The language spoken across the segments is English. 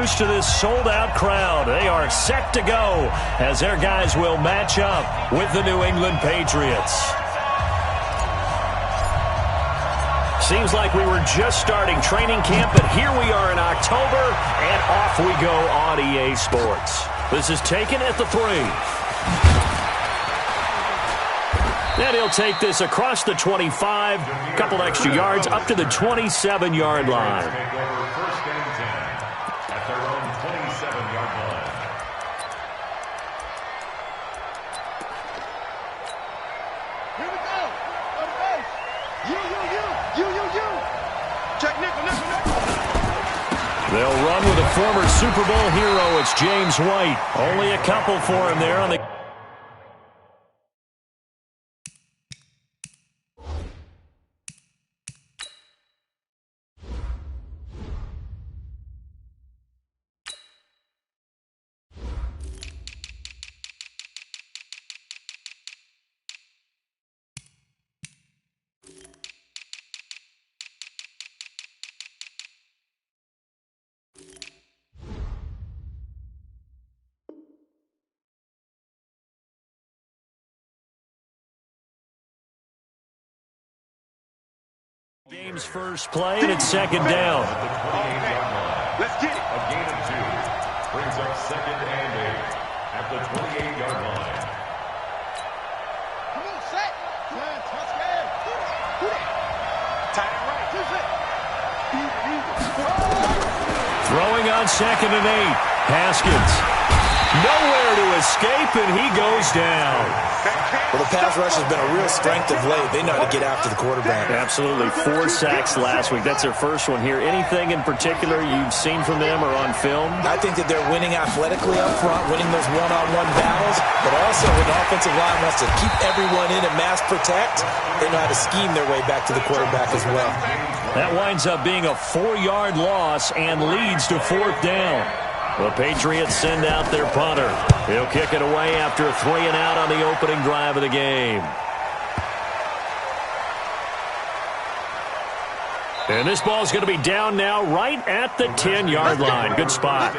used to this sold-out crowd. They are set to go as their guys will match up with the New England Patriots. Seems like we were just starting training camp, but here we are in October, and off we go on EA Sports. This is taken at the 3. And he'll take this across the 25, a couple extra yards, up to the 27-yard line. First and 10 at their own 27-yard line. Here we go. On the base. You. Check nickel. They'll run with a former Super Bowl hero. It's James White. Only a couple for him there on the... Game's first play, and it's second down. Let's get it. A gain of 2 brings up second and 8 at the 28-yard line. Come on, set. Touchdown. Do that. Tight end right. Throwing on second and 8. Haskins. Nowhere to escape, and he goes down. Well, the pass rush has been a real strength of late. They know how to get after the quarterback. Absolutely. 4 sacks last week. That's their first one here. Anything in particular you've seen from them or on film? I think that they're winning athletically up front, winning those one-on-one battles, but also when the offensive line wants to keep everyone in and mass protect, they know how to scheme their way back to the quarterback as well. That winds up being a 4-yard loss and leads to 4th down. The Patriots send out their punter. He'll kick it away after a 3-and-out on the opening drive of the game. And this ball's going to be down now right at the 10-yard line. Good spot.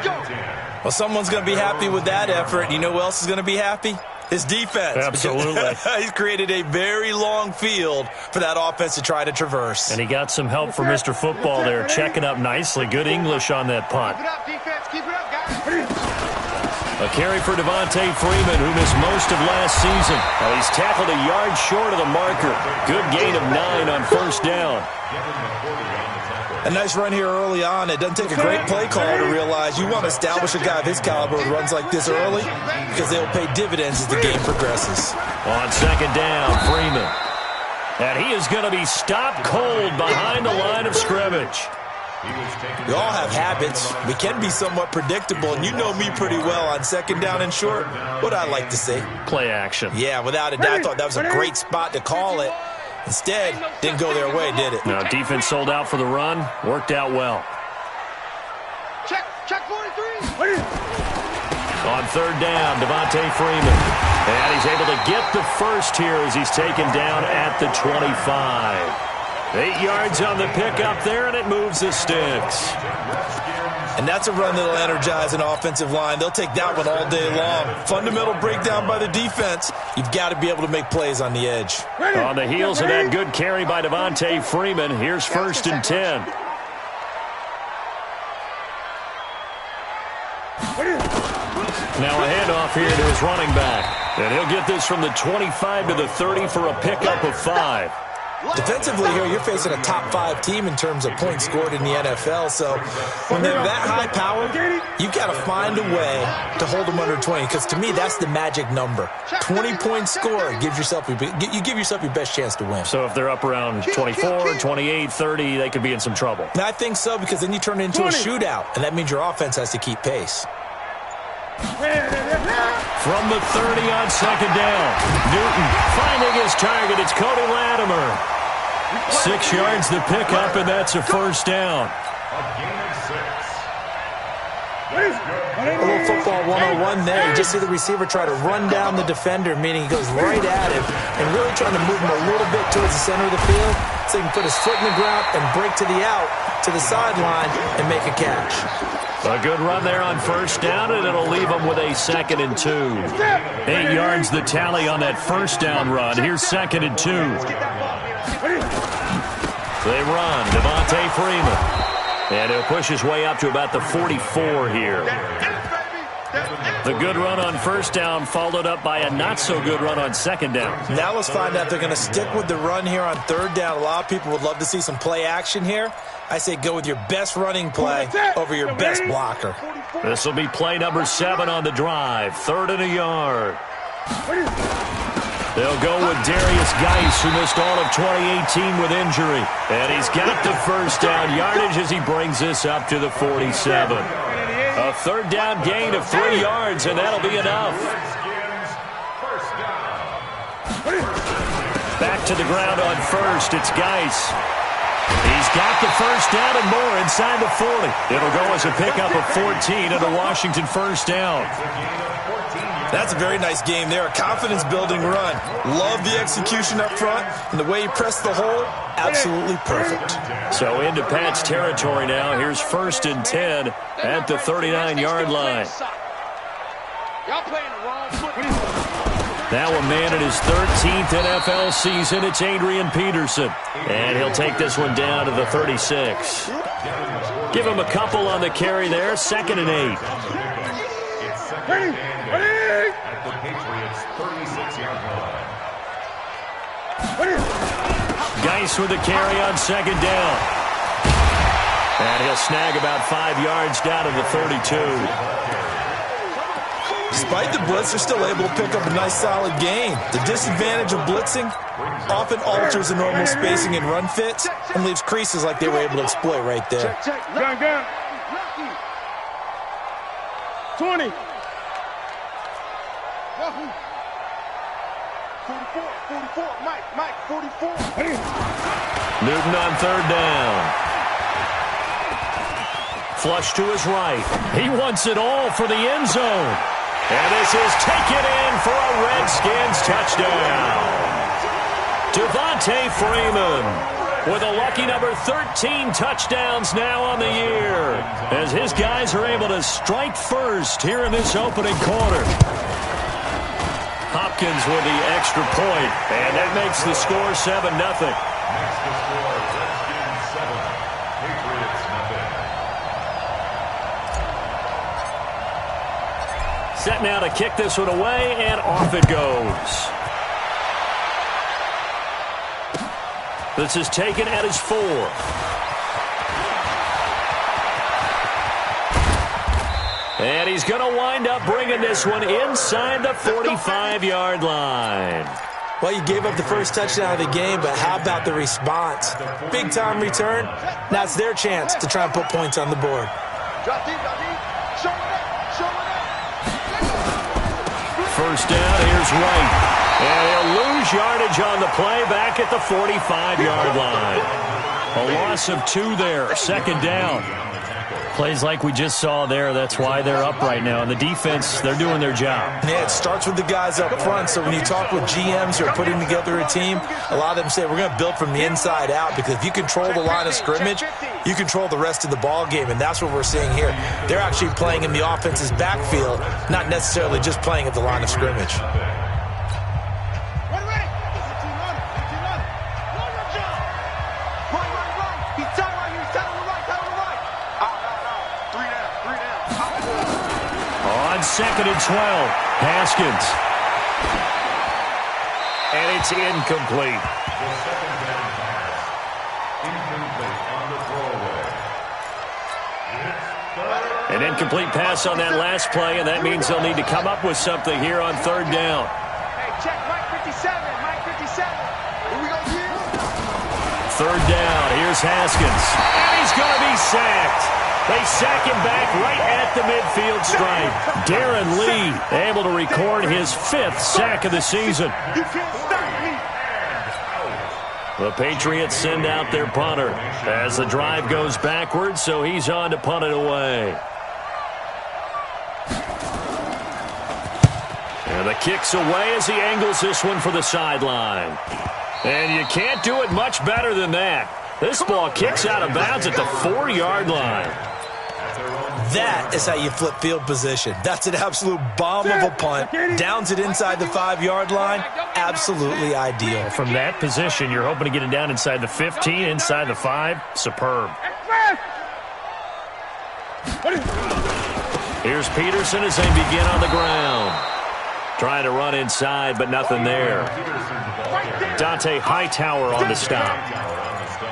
Well, someone's going to be happy with that effort. You know who else is going to be happy? His defense. Absolutely. He's created a very long field for that offense to try to traverse. And he got some help from Mr. Football there, checking up nicely. Good English on that punt. Keep it up, defense. Keep it up, guys. A carry for Devontae Freeman, who missed most of last season. Well, he's tackled a yard short of the marker. Good gain of 9 on first down. A nice run here early on. It doesn't take a great play call to realize you want to establish a guy of his caliber who runs like this early because they'll pay dividends as the game progresses. On second down, Freeman. And he is going to be stopped cold behind the line of scrimmage. We all have habits. We can be somewhat predictable, and you know me pretty well on second down and short. What I like to say? Play action. Yeah, without a doubt. I thought that was a great spot to call it. Instead, didn't go their way, did it? No, defense sold out for the run. Worked out well. Check 43. On third down, Devontae Freeman. And he's able to get the first here as he's taken down at the 25. 8 yards on the pickup there, and it moves the sticks. And that's a run that'll energize an offensive line. They'll take that one all day long. Fundamental breakdown by the defense. You've got to be able to make plays on the edge. On the heels of that good carry by Devontae Freeman, here's first and 10. Now a handoff here to his running back. And he'll get this from the 25 to the 30 for a pickup of 5. Defensively here, you're facing a top 5 team in terms of points scored in the NFL. So when they're that high powered, you've got to find a way to hold them under 20. Because to me, that's the magic number. 20 points scored gives yourself you give yourself your best chance to win. So if they're up around 24, 28, 30, they could be in some trouble. And I think so, because then you turn it into a shootout, and that means your offense has to keep pace. From the 30 on second down, Newton finding his target. It's Cody Latimer. 6 yards the pickup, and that's a first down. A little football 101 there. You just see the receiver try to run down the defender, meaning he goes right at him and really trying to move him a little bit towards the center of the field so he can put his foot in the ground and break to the out to the sideline and make a catch. A good run there on first down, and it'll leave them with a 2nd and 2. 8 yards the tally on that first down run. Here's 2nd and 2. They run. Devontae Freeman. And he'll push his way up to about the 44 here. The good run on first down followed up by a not-so-good run on 2nd down. Now let's find out if they're going to stick with the run here on 3rd down. A lot of people would love to see some play action here. I say go with your best running play over your best blocker. This will be play number 7 on the drive. 3rd and a yard. They'll go with Darius Geis, who missed all of 2018 with injury. And he's got the first down yardage as he brings this up to the 47. A 3rd down gain of 3 yards, and that'll be enough. Back to the ground on first. It's Geis. He's got the first down and more inside the 40. It'll go as a pickup of 14 and a Washington first down. That's a very nice game there. A confidence-building run. Love the execution up front, and the way he pressed the hole, absolutely perfect. So into Pat's territory now. Here's 1st and 10 at the 39-yard line. Now a man in his 13th NFL season. It's Adrian Peterson. And he'll take this one down to the 36. Give him a couple on the carry there. 2nd and 8. At the Patriots' 36-yard line. Geis with the carry on 2nd down. And he'll snag about 5 yards down to the 32. Despite the blitz, they're still able to pick up a nice solid gain. The disadvantage of blitzing often alters the normal spacing and run fits and leaves creases like they were able to exploit right there. Gun. 20. 44, Mike, 44. Newton on 3rd down. Flush to his right. He wants it all for the end zone. And this is taken in for a Redskins touchdown. Devontae Freeman with a lucky number 13 touchdowns now on the year, as his guys are able to strike first here in this opening quarter. Hopkins with the extra point, and that makes the score 7-0. Makes the score Redskins 7, Patriots nothing. Set now to kick this one away, and off it goes. This is taken at his 4. And he's going to wind up bringing this one inside the 45-yard line. Well, you gave up the first touchdown of the game, but how about the response? Big-time return. Now it's their chance to try and put points on the board. First down, here's Wright. And he'll lose yardage on the play back at the 45-yard line. A loss of 2 there, 2nd down. Plays like we just saw there, that's why they're up right now. And the defense, they're doing their job. Yeah, it starts with the guys up front. So when you talk with GMs who are putting together a team, a lot of them say we're going to build from the inside out, because if you control the line of scrimmage, you control the rest of the ball game, and that's what we're seeing here. They're actually playing in the offense's backfield, not necessarily just playing at the line of scrimmage. On 2nd and 12, Haskins. And it's incomplete. The 2nd down pass. Incomplete on the throwaway. An incomplete pass on that last play, and that means they'll need to come up with something here on 3rd down. Hey, check Mike 57. Here we go, here. 3rd down, here's Haskins. And he's going to be sacked. They sack him back right at the midfield stripe. Darren Lee able to record his 5th sack of the season. You can't stop me. The Patriots send out their punter as the drive goes backwards, so he's on to punt it away. And the kick's away as he angles this one for the sideline. And you can't do it much better than that. This ball kicks out of bounds at the 4-yard line. That is how you flip field position. That's an absolute bomb of a punt. Downs it inside the 5-yard line. Absolutely ideal. From that position, you're hoping to get it down inside the 15, inside the 5. Superb. Here's Peterson as they begin on the ground. Trying to run inside, but nothing there. Dante Hightower on the stop.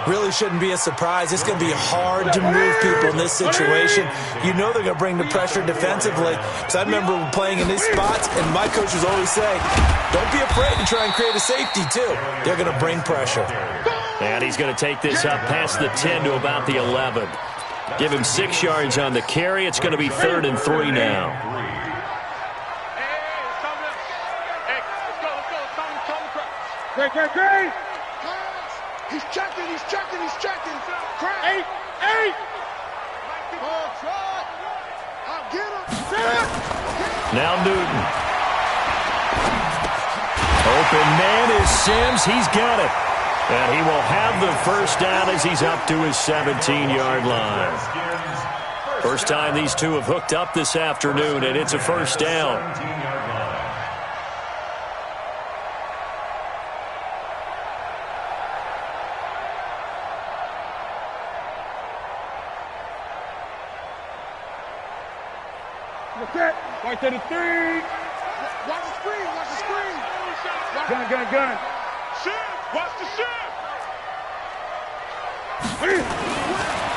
Really shouldn't be a surprise. It's going to be hard to move people in this situation. You know they're going to bring the pressure defensively. Because I remember playing in these spots, and my coaches always say, don't be afraid to try and create a safety, too. They're going to bring pressure. And he's going to take this up past the 10 to about the 11. Give him 6 yards on the carry. It's going to be 3rd and 3 now. Great. He's checking. Craig. 8. I'll get him. Now Newton. Open man is Sims. He's got it. And he will have the first down as he's up to his 17-yard line. First time these two have hooked up this afternoon, and it's a first down. Right to the 3. Watch the screen. Gun. Watch the shift.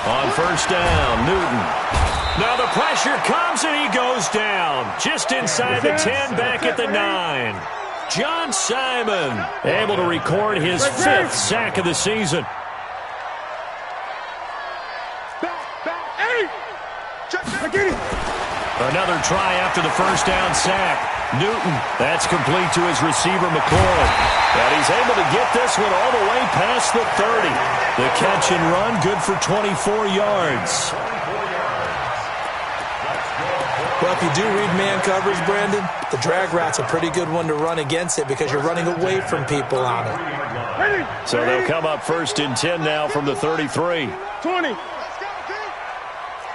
On first down, Newton. Now the pressure comes and he goes down. Just inside the 10, back at the 9. John Simon able to record his 5th sack of the season. Another try after the first down sack. Newton, that's complete to his receiver, McCoy. And he's able to get this one all the way past the 30. The catch and run, good for 24 yards. Well, if you do read man coverage, Brandon, the drag route's a pretty good one to run against it because you're running away from people on it. So they'll come up 1st and 10 now from the 33. 20.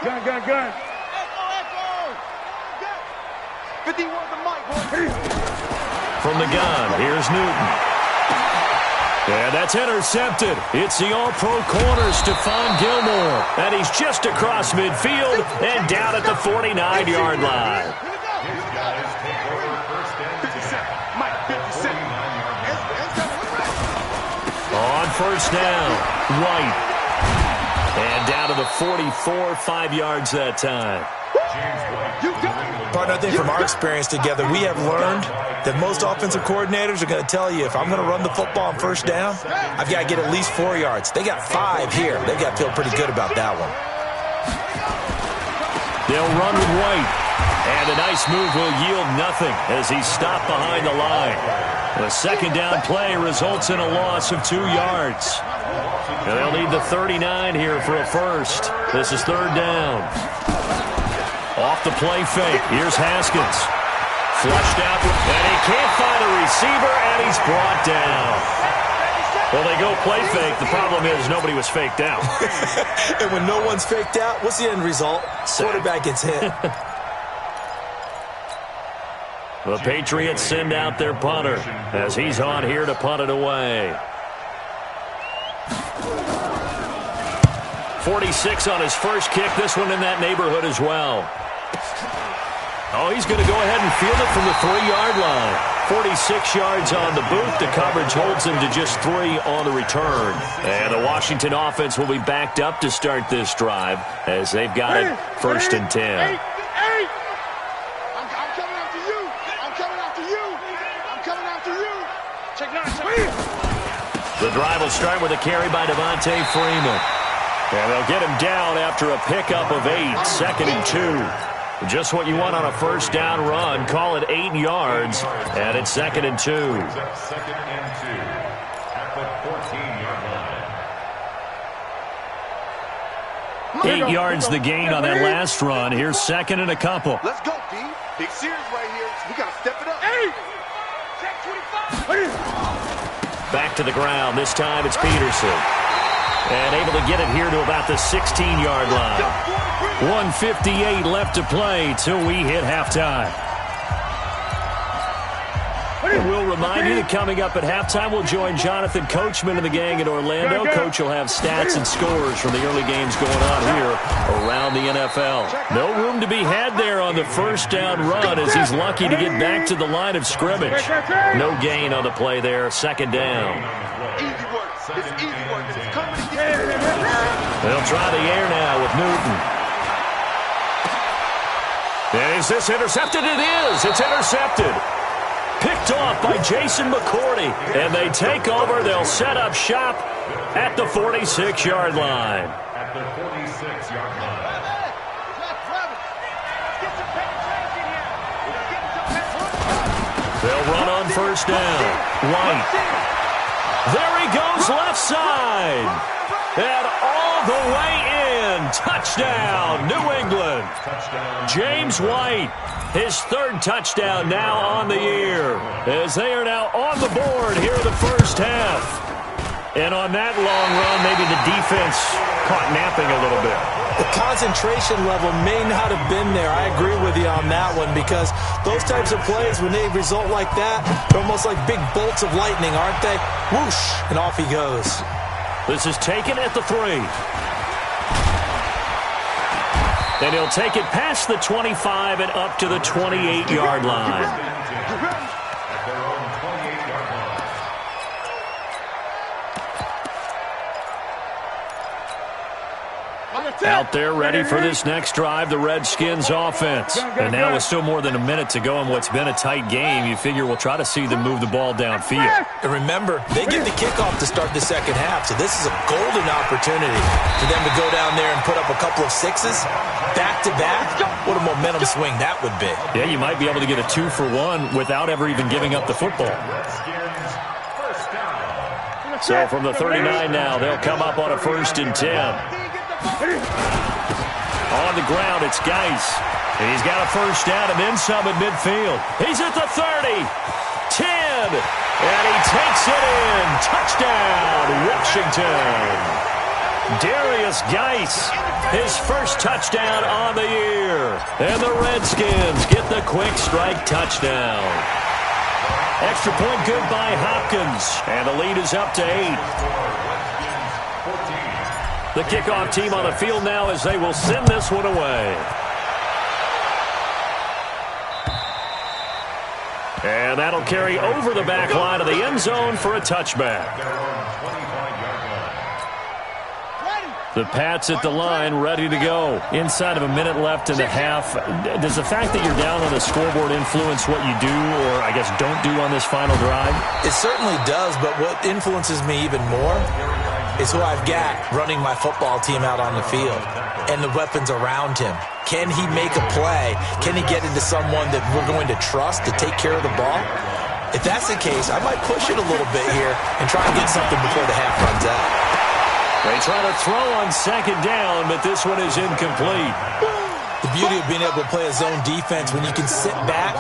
Gun. 51 the mic, boy. From the gun, here's Newton. And that's intercepted. It's the all-pro corner, Stephon Gilmore. And he's just across midfield and down at the 49-yard line. On first down, White. And down to the 44, 5 yards that time. Partner, I think from our experience together, we have learned that most offensive coordinators are going to tell you, if I'm going to run the football on first down, I've got to get at least 4 yards. They got 5 here. They've got to feel pretty good about that one. They'll run with White. And a nice move will yield nothing as he's stopped behind the line. The second down play results in a loss of 2 yards. And they'll need the 39 here for a first. This is 3rd down. Off the play fake. Here's Haskins. Flushed out. And he can't find a receiver, and he's brought down. Well, they go play fake. The problem is nobody was faked out. And when no one's faked out, what's the end result? Quarterback gets hit. The Patriots send out their punter as he's on here to punt it away. 46 on his first kick. This one in that neighborhood as well. Oh, he's going to go ahead and field it from the 3-yard line. 46 yards on the boot. The coverage holds him to just 3 on the return. And the Washington offense will be backed up to start this drive as they've got it 1st and 10. The drive will start with a carry by Devontae Freeman. And they'll get him down after a pickup of 8, 2nd and 2. Just what you want on a first down run. Call it 8 yards, and it's 2nd and 2. 2nd and 2 at the 14-yard line. 8 yards the gain on that last run. Here's 2nd and a couple. Let's go, B. Big series right here. We got to step it up. 8. Check 25. Back to the ground. This time it's Peterson. And able to get it here to about the 16-yard line. 1:58 left to play till we hit halftime. And we'll remind you that coming up at halftime, we'll join Jonathan Coachman and the gang in Orlando. Coach will have stats and scores from the early games going on here around the NFL. No room to be had there on the first down run as he's lucky to get back to the line of scrimmage. No gain on the play there, second down. They'll try the air now with Newton. And is this intercepted? It is. It's intercepted. Picked off by Jason McCourty. And they take over. They'll set up shop at the 46-yard line. At the 46-yard line. They'll run on first down. White. There he goes left side. And all the way in. Touchdown, New England. James White, his third touchdown now on the year, as they are now on the board here in the first half. And on that long run, maybe the defense caught napping a little bit. The concentration level may not have been there. I agree with you on that one, because those types of plays, when they result like that, they're almost like big bolts of lightning, aren't they? Whoosh, and off he goes. This is taken at the 3. And he'll take it past the 25 and up to the 28-yard line. At their own 28-yard line. Out there ready for this next drive, the Redskins offense. And now with still more than a minute to go in what's been a tight game, you figure we'll try to see them move the ball downfield. And remember, they get the kickoff to start the second half, so this is a golden opportunity for them to go down there and put up a couple of sixes back-to-back. What a momentum swing that would be. Yeah, you might be able to get a 2-for-1 without ever even giving up the football. So from the 39 now, they'll come up on a 1st and 10. On the ground, it's Geis. And he's got a first down and then some at midfield. He's at the 30, 10, and he takes it in. Touchdown, Washington. Darius Geis, his first touchdown on the year. And the Redskins get the quick strike touchdown. Extra point good by Hopkins. And the lead is up to 8. The kickoff team on the field now as they will send this one away. And that'll carry over the back line of the end zone for a touchback. The Pats at the line, ready to go. Inside of a minute left in the half. Does the fact that you're down on the scoreboard influence what you do, or I guess don't do on this final drive? It certainly does, but what influences me even more is who I've got running my football team out on the field and the weapons around him. Can he make a play? Can he get into someone that we're going to trust to take care of the ball? If that's the case, I might push it a little bit here and try and get something before the half runs out. They try to throw on second down, but this one is incomplete. The beauty of being able to play a zone defense when you can sit back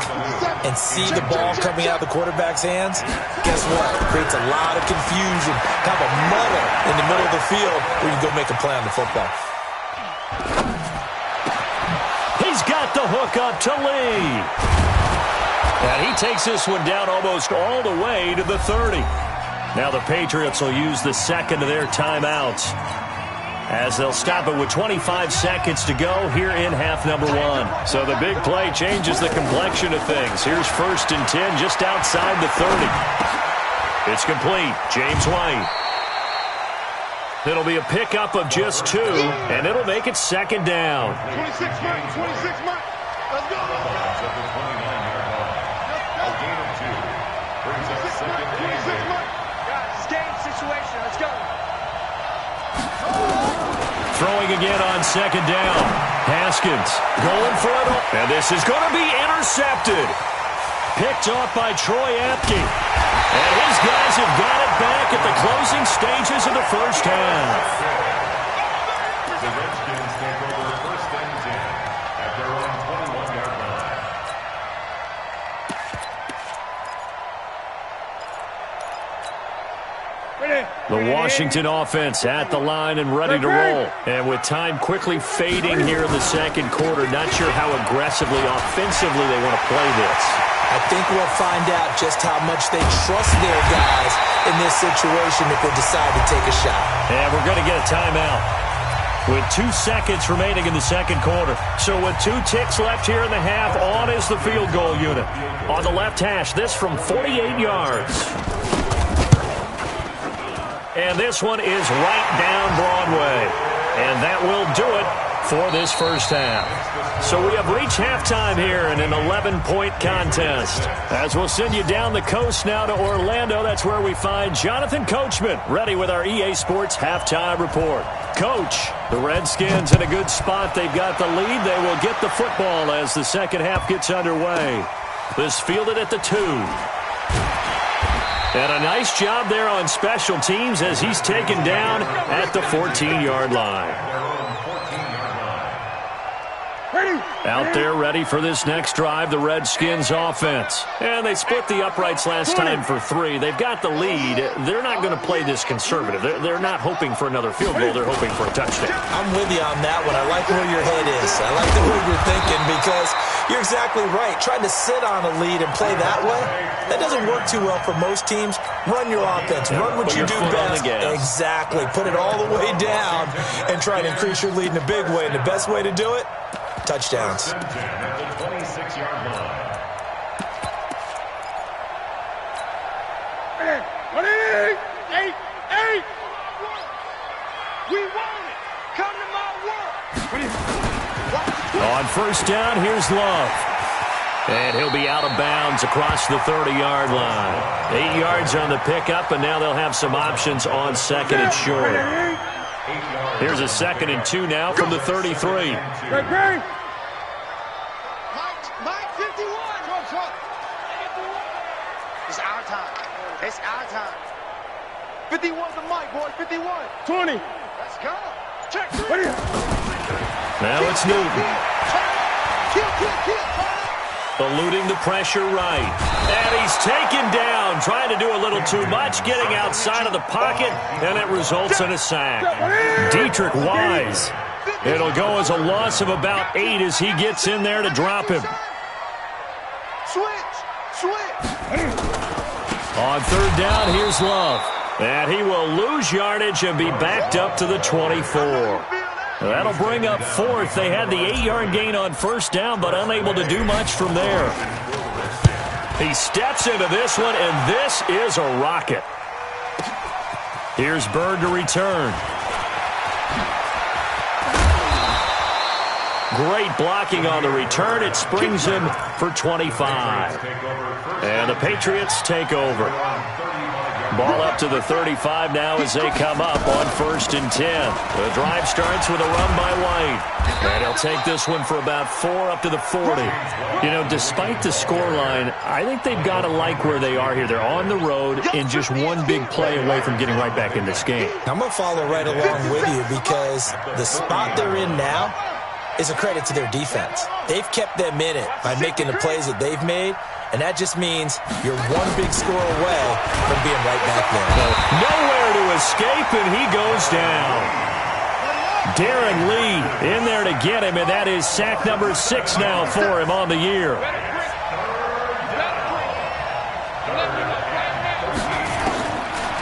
and see the ball coming out of the quarterback's hands, guess what? It creates a lot of confusion, kind of a muddle in the middle of the field where you can go make a play on the football. He's got the hook up to Lee. And he takes this one down almost all the way to the 30. Now the Patriots will use the second of their timeouts, as they'll stop it with 25 seconds to go here in half number 1. So the big play changes the complexion of things. Here's 1st and 10 just outside the 30. It's complete. James White. It'll be a pickup of just 2, and it'll make it second down. 26 months, 26 months. Let's go. At the 29-yard line. A gain of 2. Brings up second and 8. Guys, game situation. Let's go. Throwing again on second down. Haskins going for it. And this is going to be intercepted. Picked off by Troy Apke. And his guys have got it back at the closing stages of the first half. The Redskins take over 1st and 10 at their own 21-yard line. Ready. The Washington offense at the line and ready to roll. And with time quickly fading here in the second quarter, not sure how aggressively, offensively they want to play this. I think we'll find out just how much they trust their guys in this situation if they decide to take a shot. And we're going to get a timeout with 2 seconds remaining in the second quarter. So with 2 ticks left here in the half, on is the field goal unit. On the left hash, this from 48 yards. And this one is right down Broadway. And that will do it for this first half. So we have reached halftime here in an 11-point contest. As we'll send you down the coast now to Orlando, that's where we find Jonathan Coachman, ready with our EA Sports halftime report. Coach, the Redskins in a good spot. They've got the lead. They will get the football as the second half gets underway. This fielded at the 2. And a nice job there on special teams as he's taken down at the 14-yard line. Out there ready for this next drive, the Redskins offense. And they split the uprights last time for 3. They've got the lead. They're not going to play this conservative. They're not hoping for another field goal. They're hoping for a touchdown. I'm with you on that one. I like where your head is. I like the way you're thinking because you're exactly right. Trying to sit on a lead and play that way, that doesn't work too well for most teams. Run your offense. Run what you do best. Exactly. Put it all the way down and try to increase your lead in a big way. And the best way to do it, touchdowns. At the 26-yard line. Eight. We want it. Come to my world. On first down, here's Love. And he'll be out of bounds across the 30-yard line. 8 yards on the pickup, and now they'll have some options on second and short. Here's a 2nd and 2 now from the 33. Mike 51. It's our time. It's our time. 51's the mic, boy. 51. 20. Let's go. Check. Now it's Newton. Kill. Eluding the pressure right. And he's taken down, trying to do a little too much, getting outside of the pocket, and it results in a sack. Dietrich Wise. It'll go as a loss of about 8 as he gets in there to drop him. Switch. On third down, here's Love. And he will lose yardage and be backed up to the 24. That'll bring up 4th. They had the 8-yard gain on first down, but unable to do much from there. He steps into this one, and this is a rocket. Here's Bird to return. Great blocking on the return. It springs him for 25. And the Patriots take over. Ball up to the 35 now as they come up on 1st and 10. The drive starts with a run by White. And he'll take this one for about 4 up to the 40. You know, despite the scoreline, I think they've got to like where they are here. They're on the road and just one big play away from getting right back in this game. I'm going to follow right along with you because the spot they're in now is a credit to their defense. They've kept them in it by making the plays that they've made. And that just means you're one big score away from being right back there. Nowhere to escape, and he goes down. Darren Lee in there to get him, and that is sack number 6 now for him on the year.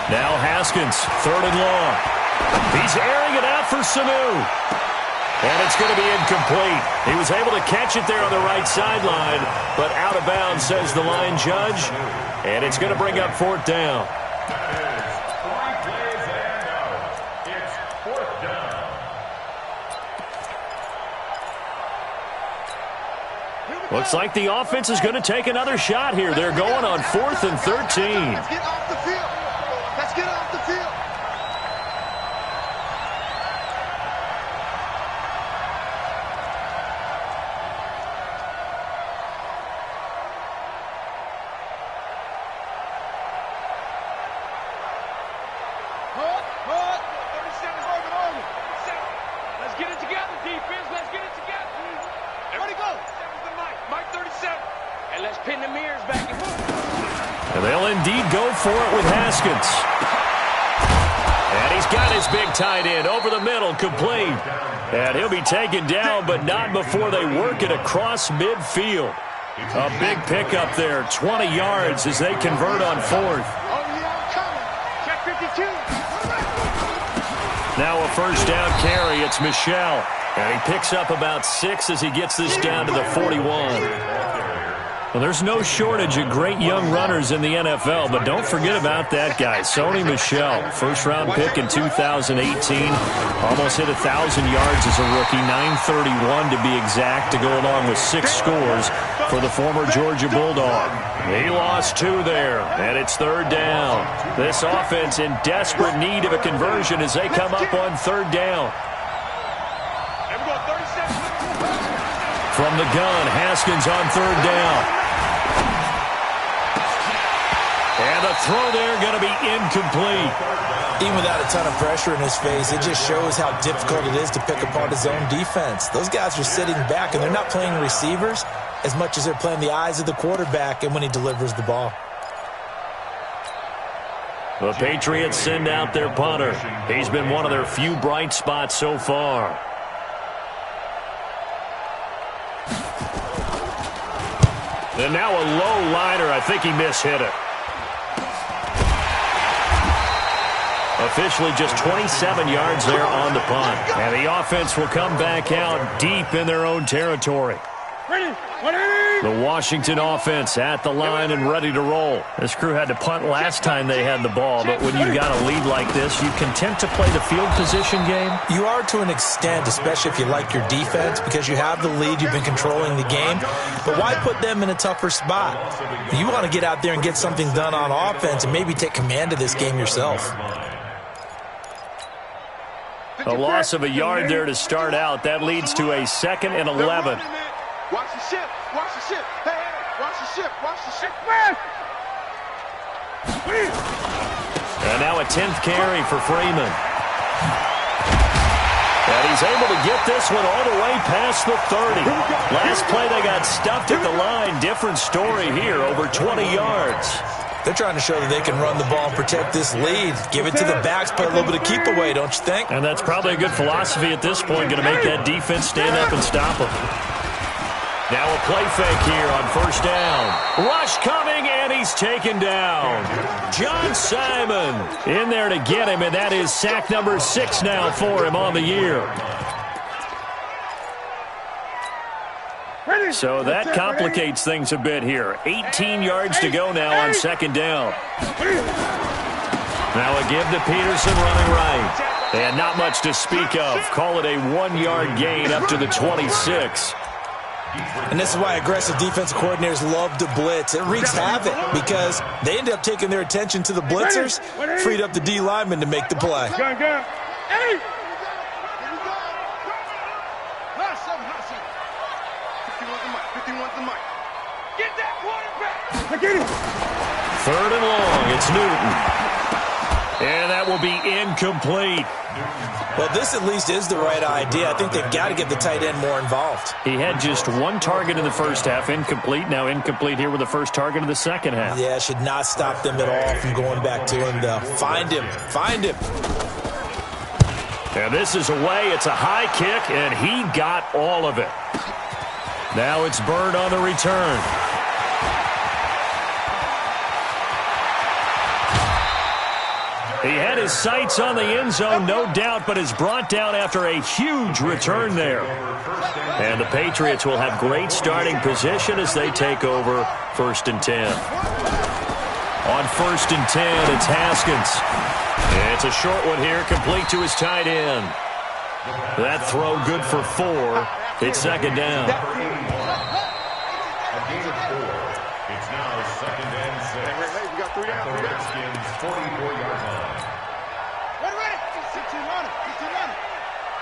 Now Haskins, 3rd and long. He's airing it out for Sanu. And it's going to be incomplete. He was able to catch it there on the right sideline, but out of bounds, says the line judge. And it's going to bring up 4th down. It's 4th down. Looks like the offense is going to take another shot here. They're going on 4th and 13. Let's get off the field. Let's get off the field. And they'll indeed go for it with Haskins. got his big tight end over the middle, complete. And he'll be taken down, but not before they work it across midfield. A big pickup there, 20 yards as they convert on fourth. Now a first down carry, it's Michel. And he picks up about 6 as he gets this down to the 41. Well, there's no shortage of great young runners in the NFL, but don't forget about that guy, Sony Michel. First-round pick in 2018. Almost hit 1,000 yards as a rookie, 931 to be exact, to go along with 6 scores for the former Georgia Bulldog. He lost 2 there, and it's third down. This offense in desperate need of a conversion as they come up on third down. From the gun, Haskins on third down. And the throw there going to be incomplete. Even without a ton of pressure in his face, it just shows how difficult it is to pick apart his own defense. Those guys are sitting back, and they're not playing receivers as much as they're playing the eyes of the quarterback and when he delivers the ball. The Patriots send out their punter. He's been one of their few bright spots so far. And now a low liner. I think he mishit it. Officially just 27 yards there on the punt. And the offense will come back out deep in their own territory. The Washington offense at the line and ready to roll. This crew had to punt last time they had the ball, but when you got a lead like this, you content to play the field position game? You are to an extent, especially if you like your defense, because you have the lead, you've been controlling the game. But why put them in a tougher spot? You want to get out there and get something done on offense and maybe take command of this game yourself. A loss of a yard there to start out. That leads to a 2nd and 11. Watch the ship. Watch the ship. Hey, hey, watch the ship. Watch the ship. And now a 10th carry for Freeman. And he's able to get this one all the way past the 30. Last play they got stuffed at the line. Different story here, over 20 yards. They're trying to show that they can run the ball and protect this lead. Give it to the backs, play a little bit of keep away, don't you think? And that's probably a good philosophy at this point, going to make that defense stand up and stop them. Now a play fake here on first down. Rush coming, and he's taken down. John Simon in there to get him, and that is sack number 6 now for him on the year. So that complicates things a bit here. 18 yards to go now on second down. Now a give to Peterson running right. And not much to speak of. Call it a 1-yard gain up to the 26. And this is why aggressive defensive coordinators love to blitz. It wreaks havoc because they end up taking their attention to the blitzers, freed up the D lineman to make the play. Hey! 51's the mic. Get that quarterback! Get it! 3rd and long. It's Newton. And that will be incomplete. Well, this at least is the right idea. I think they've got to get the tight end more involved. He had just 1 target in the first half, incomplete. Now incomplete here with the first target of the second half. Yeah, should not stop them at all from going back to him, though. Find him. Find him. And this is away. It's a high kick, and he got all of it. Now it's Bird on the return. He had his sights on the end zone, no doubt, but is brought down after a huge return there. And the Patriots will have great starting position as they take over 1st and 10. On 1st and 10, it's Haskins. It's a short one here, complete to his tight end. That throw good for 4. It's second down. A gain of 4. It's now 2nd and 6. Hey, we got 3 down. The Redskins 44-yard line. Ready? Sit you running.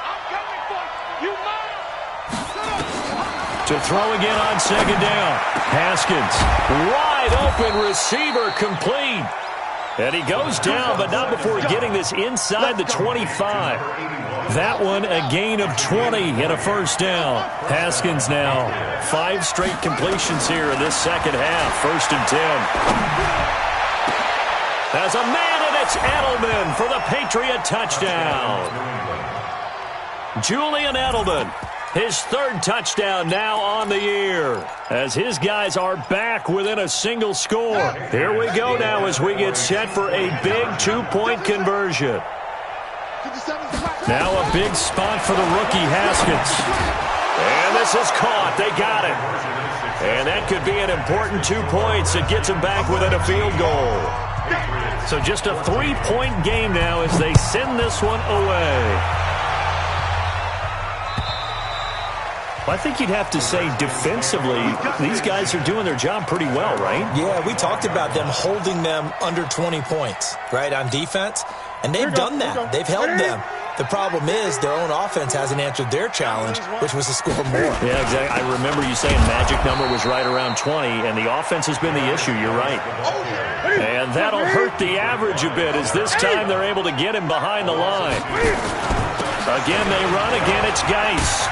I'm coming for you. You mine. To throw again on second down. Haskins, wide open receiver, complete. And he goes down, but not before getting this inside the 25. That one a gain of 20 and a first down. Haskins now 5 straight completions here in this second half. 1st and 10. Has a man in it's Edelman for the Patriot touchdown. Julian Edelman, his third touchdown now on the year, as his guys are back within a single score. Here we go now as we get set for a big 2-point conversion. Now a big spot for the rookie Haskins. And this is caught. They got it. And that could be an important 2 points. It gets them back within a field goal. So just a 3-point game now as they send this one away. Well, I think you'd have to say defensively, these guys are doing their job pretty well, right? Yeah, we talked about them holding them under 20 points, right, on defense. And they've done that. They've held them. The problem is their own offense hasn't answered their challenge, which was to score more. Yeah, exactly. I remember you saying magic number was right around 20, and the offense has been the issue. You're right. And that'll hurt the average a bit as this time they're able to get him behind the line. Again, they run. Again, it's Geis.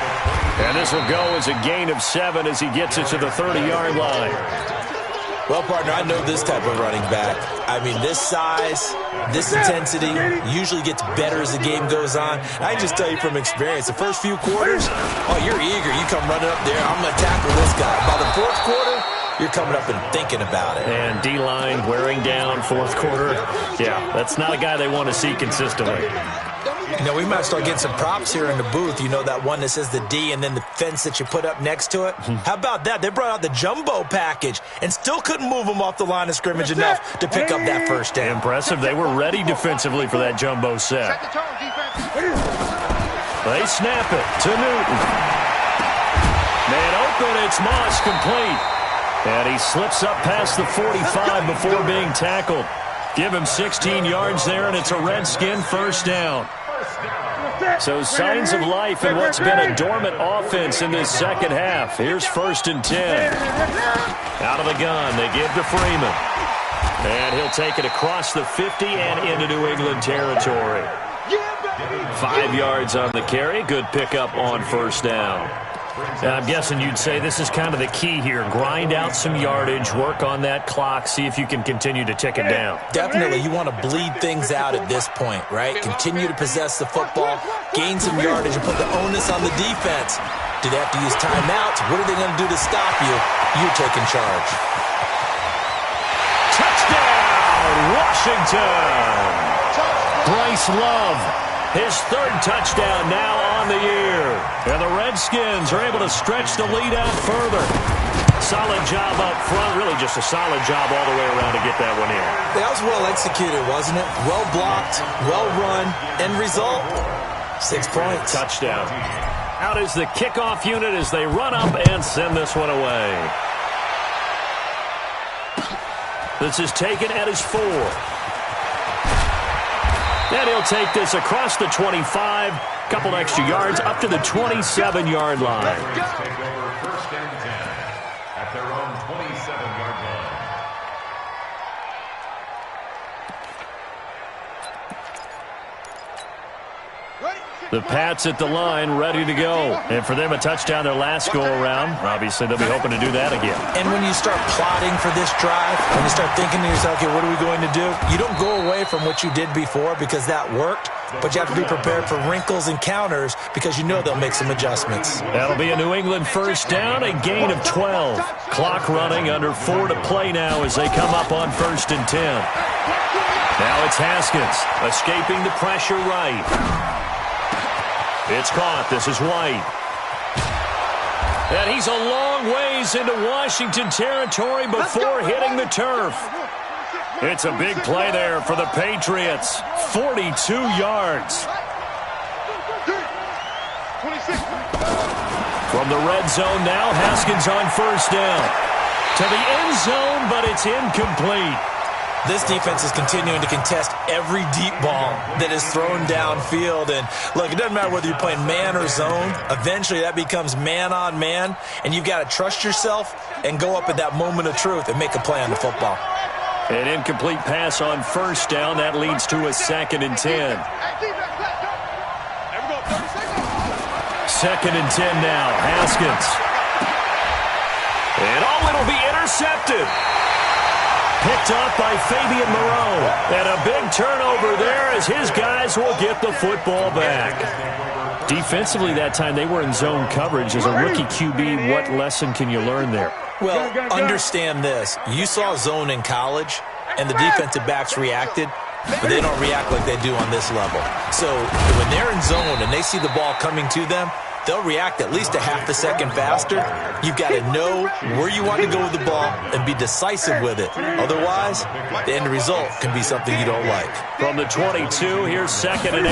And this will go as a gain of 7 as he gets it to the 30-yard line. Well, partner, I know this type of running back. I mean, this size, this intensity usually gets better as the game goes on. I can just tell you from experience, the first few quarters, oh, you're eager. You come running up there, I'm going to tackle this guy. By the fourth quarter, you're coming up and thinking about it. And D-line wearing down fourth quarter. Yeah, that's not a guy they want to see consistently. You know, we might start getting some props here in the booth. You know, that one that says the D and then the fence that you put up next to it. How about that? They brought out the jumbo package and still couldn't move them off the line of scrimmage enough to pick up that first down. Impressive. They were ready defensively for that jumbo set. They snap it to Newton. Man open, it's Moss complete. And he slips up past the 45 before being tackled. Give him 16 yards there, and it's a Redskin first down. So signs of life in what's been a dormant offense in this second half. Here's 1st and 10. Out of the gun, they give to Freeman. And he'll take it across the 50 and into New England territory. 5 yards on the carry. Good pickup on first down. I'm guessing you'd say this is kind of the key here. Grind out some yardage, work on that clock, see if you can continue to tick it down. Definitely. You want to bleed things out at this point, right? Continue to possess the football, gain some yardage, and put the onus on the defense. Do they have to use timeouts? What are they going to do to stop you? You're taking charge. Touchdown, Washington! Bryce Love, his 3rd touchdown now on the year. And the Redskins are able to stretch the lead out further. Solid job up front. Really just a solid job all the way around to get that one in. That was well executed, wasn't it? Well blocked, well run. End result, 6 points. Touchdown. Out is the kickoff unit as they run up and send this one away. This is taken at his 4. And he'll take this across the 25, couple extra yards, up to the 27-yard line. Take over 1st and 10 at their own 27-yard line. The Pats at the line, ready to go. And for them, a touchdown their last go-around. Obviously, they'll be hoping to do that again. And when you start plotting for this drive, when you start thinking to yourself, okay, what are we going to do? You don't go away from what you did before because that worked, but you have to be prepared for wrinkles and counters because you know they'll make some adjustments. That'll be a New England first down, a gain of 12. Clock running, under 4 to play now as they come up on 1st and 10. Now it's Haskins, escaping the pressure right. It's caught. This is White. And he's a long ways into Washington territory before hitting the turf. It's a big play there for the Patriots. 42 yards. From the red zone now, Haskins on first down. To the end zone, but it's incomplete. This defense is continuing to contest every deep ball that is thrown downfield. And, look, it doesn't matter whether you're playing man or zone. Eventually, that becomes man-on-man, and you've got to trust yourself and go up at that moment of truth and make a play on the football. An incomplete pass on first down. That leads to a 2nd and 10. 2nd and 10 now. Haskins. And, it'll be intercepted. Picked up by Fabian Moreau. And a big turnover there as his guys will get the football back. Defensively that time, they were in zone coverage. As a rookie QB, what lesson can you learn there? Well, understand this. You saw zone in college, and the defensive backs reacted, but they don't react like they do on this level. So when they're in zone and they see the ball coming to them, they'll react at least a half a second faster. You've got to know where you want to go with the ball and be decisive with it. Otherwise, the end result can be something you don't like. From the 22, here's 2nd and 8.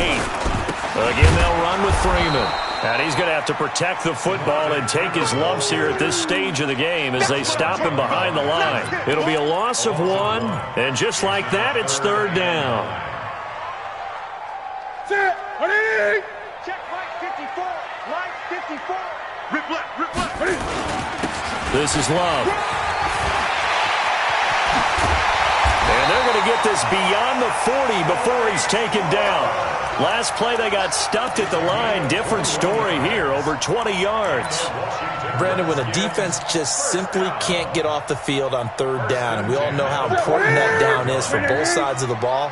Again, they'll run with Freeman. And he's going to have to protect the football and take his lumps here at this stage of the game as they stop him behind the line. It'll be a loss of 1, and just like that, it's 3rd down. Set, check line 54, line 54. Rip left. This is Love. And they're going to get this beyond the 40 before he's taken down. Last play, they got stuffed at the line. Different story here, over 20 yards. Brandon, when a defense just simply can't get off the field on 3rd down, and we all know how important that down is for both sides of the ball,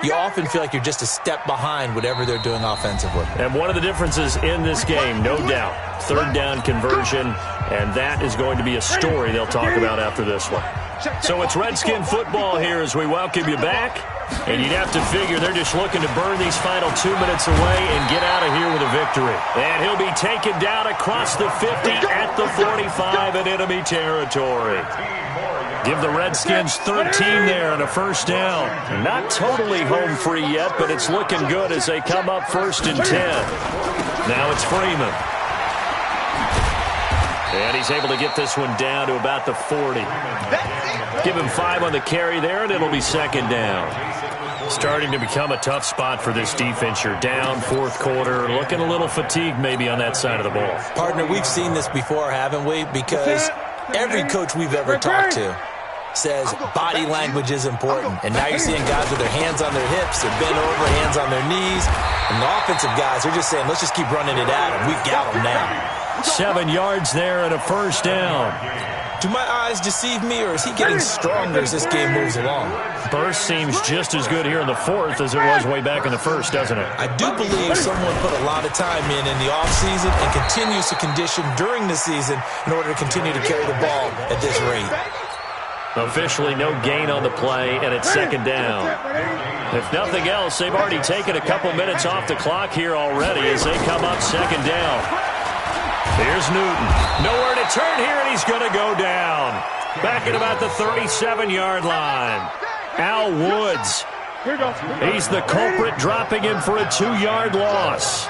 you often feel like you're just a step behind whatever they're doing offensively. And one of the differences in this game, no doubt, 3rd down conversion, and that is going to be a story they'll talk about after this one. So it's Redskin football here as we welcome you back. And you'd have to figure they're just looking to burn these final 2 minutes away and get out of here with a victory. And he'll be taken down across the 50 at the 45 in enemy territory. Give the Redskins 13 there and a 1st down. Not totally home free yet, but it's looking good as they come up 1st and 10. Now it's Freeman. And he's able to get this one down to about the 40. Give him 5 on the carry there, and it'll be 2nd down. Starting to become a tough spot for this defense. You're down 4th quarter, looking a little fatigued maybe on that side of the ball. Partner, we've seen this before, haven't we? Because every coach we've ever talked to says body language is important. And now you're seeing guys with their hands on their hips, they're bent over, hands on their knees. And the offensive guys are just saying, let's just keep running it at them. We've got them now. 7 yards there and a 1st down. Do my eyes deceive me, or is he getting stronger as this game moves along? Burst seems just as good here in the 4th as it was way back in the 1st, doesn't it? I do believe someone put a lot of time in the offseason and continues to condition during the season in order to continue to carry the ball at this rate. Officially no gain on the play, and it's 2nd down. If nothing else, they've already taken a couple minutes off the clock here already as they come up 2nd down. Here's Newton. Nowhere to turn here, and he's going to go down. Back at about the 37-yard line. Al Woods. He's the culprit, dropping him for a 2-yard loss.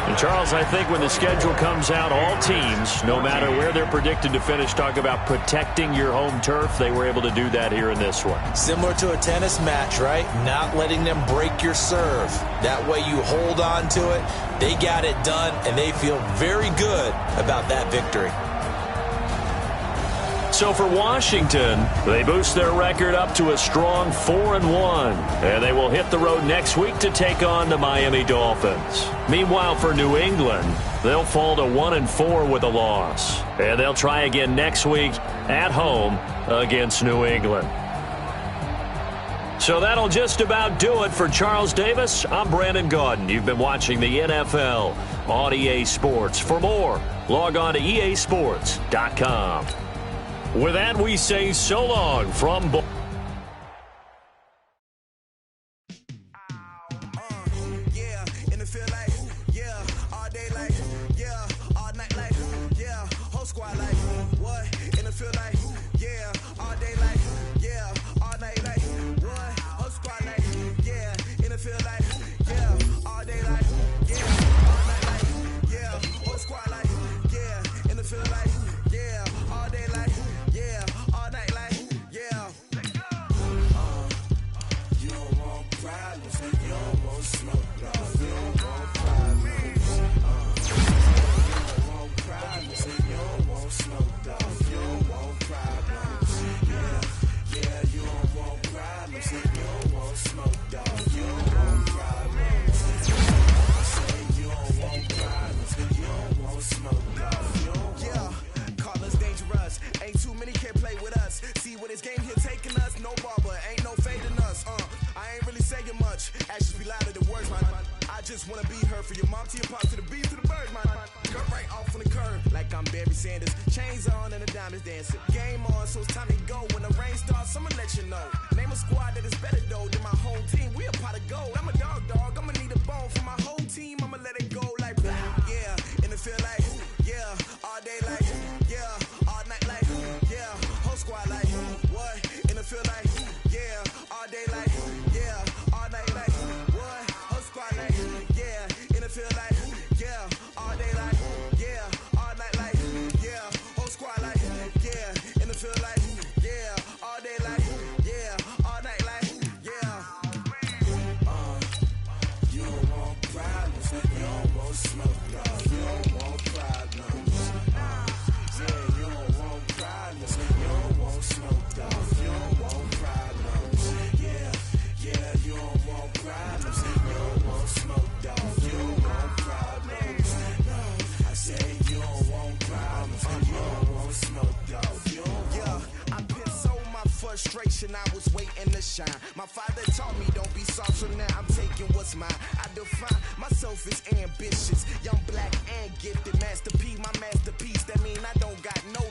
And Charles, I think when the schedule comes out, all teams, no matter where they're predicted to finish, talk about protecting your home turf. They were able to do that here in this one. Similar to a tennis match, right? Not letting them break your serve. That way you hold on to it. They got it done, and they feel very good about that victory. So for Washington, they boost their record up to a strong 4-1. And they will hit the road next week to take on the Miami Dolphins. Meanwhile, for New England, they'll fall to 1-4 with a loss. And they'll try again next week at home against New England. So that'll just about do it for Charles Davis. I'm Brandon Gaudin. You've been watching the NFL on EA Sports. For more, log on to easports.com. With that, we say so long from... Sanders. Chains on and the diamonds dancing. Game on, so it's time to go. When the rain starts, I'ma let you know. Name a squad that is better though than my whole team. We a pot of gold. I'm a dog. I'ma need a bone for my whole team. I'ma let it go like blah. Yeah, and it feel like yeah, all day like yeah, all night like yeah, whole squad like what? And it feel like yeah, all day like yeah, all night like what? Whole squad like yeah, and it feel like yeah, all day like yeah, all night like yeah, whole squad like yeah, and it feel like yeah, all day like yeah, all night like yeah. You don't want problems, you don't want smoke, dog. You don't want problems. Yeah, you don't want problems, you don't want smoke, dog. You don't want problems. Yeah, you don't want problems, you don't want smoke, dog. You don't want problems. No, I say you don't want problems, you don't want smoke, dog. You don't I put so my frustration, I was waiting to shine. My father taught me don't be soft, so now I'm taking what's mine. I define myself as ambitious, young, black, and gifted. Masterpiece, my masterpiece. That mean I don't got no